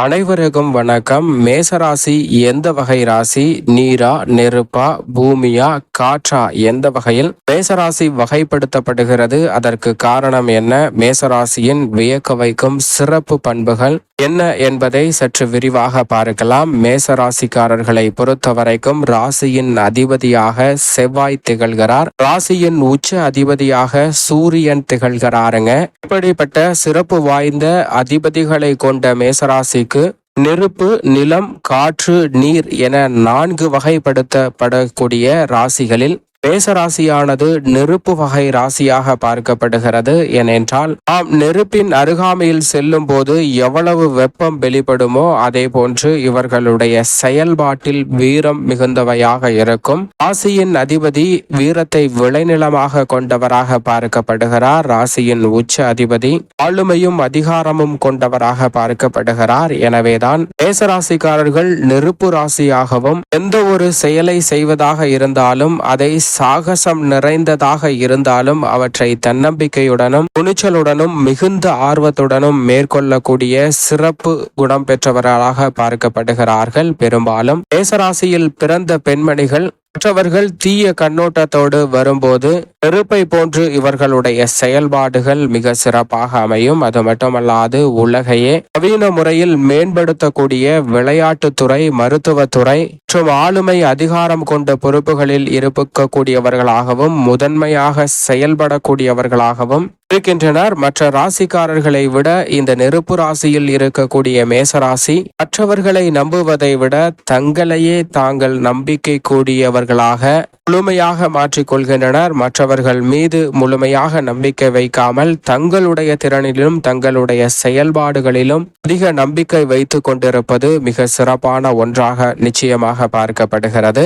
அனைவருக்கும் வணக்கம். மேசராசி எந்த வகை ராசி? நீரா, நெருப்பா, பூமியா, காற்றா? எந்த வகையில் மேசராசி வகைப்படுத்தப்படுகிறது? அதற்கு காரணம் என்ன? மேசராசியின் வியக்க வைக்கும் சிறப்பு பண்புகள் என்ன என்பதை சற்று விரிவாக பார்க்கலாம். மேசராசிக்காரர்களை பொறுத்தவரைக்கும் ராசியின் அதிபதியாக செவ்வாய் திகழ்கிறார். ராசியின் உச்ச அதிபதியாக சூரியன் திகழ்கிறாருங்க. இப்படிப்பட்ட சிறப்பு வாய்ந்த அதிபதிகளை கொண்ட மேசராசிக்கு நெருப்பு, நிலம், காற்று, நீர் என 4 வகைப்படுத்தப்படக்கூடிய ராசிகளில் மேசராசியானது நெருப்பு வகை ராசியாக பார்க்கப்படுகிறது. ஏனென்றால் நாம் நெருப்பின் அருகாமையில் செல்லும் போது எவ்வளவு வெப்பம் வெளிப்படுமோ அதே போன்று இவர்களுடைய செயல்பாட்டில் வீரம் மிகுந்தவையாக இருக்கும். ராசியின் அதிபதி வீரத்தை விளைநிலமாக கொண்டவராக பார்க்கப்படுகிறார். ராசியின் உச்ச அதிபதி ஆளுமையும் அதிகாரமும் கொண்டவராக பார்க்கப்படுகிறார். எனவேதான் மேசராசிக்காரர்கள் நெருப்பு ராசியாகவும் எந்த ஒரு செயலை செய்வதாக இருந்தாலும் அதை சாகசம் நிறைந்ததாக இருந்தாலும் அவற்றை தன்னம்பிக்கையுடனும் துணிச்சலுடனும் மிகுந்த ஆர்வத்துடனும் மேற்கொள்ளக்கூடிய சிறப்பு குணம் பெற்றவர்களாக பார்க்கப்படுகிறார்கள். பெரும்பாலும் மேசராசியில் பிறந்த பெண்மணிகள் மற்றவர்கள் தீய கண்ணோட்டத்தோடு வரும்போது நெருப்பை போன்று இவர்களுடைய செயல்பாடுகள் மிக சிறப்பாக அமையும். அது மட்டுமல்லாது உலகையே நவீன முறையில் மேம்படுத்தக்கூடிய விளையாட்டுத்துறை, மருத்துவத்துறை மற்றும் ஆளுமை அதிகாரம் கொண்ட பொறுப்புகளில் இருக்கக்கூடியவர்களாகவும் முதன்மையாக செயல்படக்கூடியவர்களாகவும் இருக்கின்றனர். மற்ற ராசிக்காரர்களை விட இந்த நெருப்பு ராசியில் இருக்கக்கூடிய மேசராசி மற்றவர்களை நம்புவதை விட தங்களையே தாங்கள் நம்பிக்கை கூடியவர்களாக முழுமையாக மாற்றிக்கொள்கின்றனர். மற்றவர்கள் மீது முழுமையாக நம்பிக்கை வைக்காமல் தங்களுடைய திறனிலும் தங்களுடைய செயல்பாடுகளிலும் அதிக நம்பிக்கை வைத்து கொண்டிருப்பது மிக சிறப்பான ஒன்றாக நிச்சயமாக பார்க்கப்படுகிறது.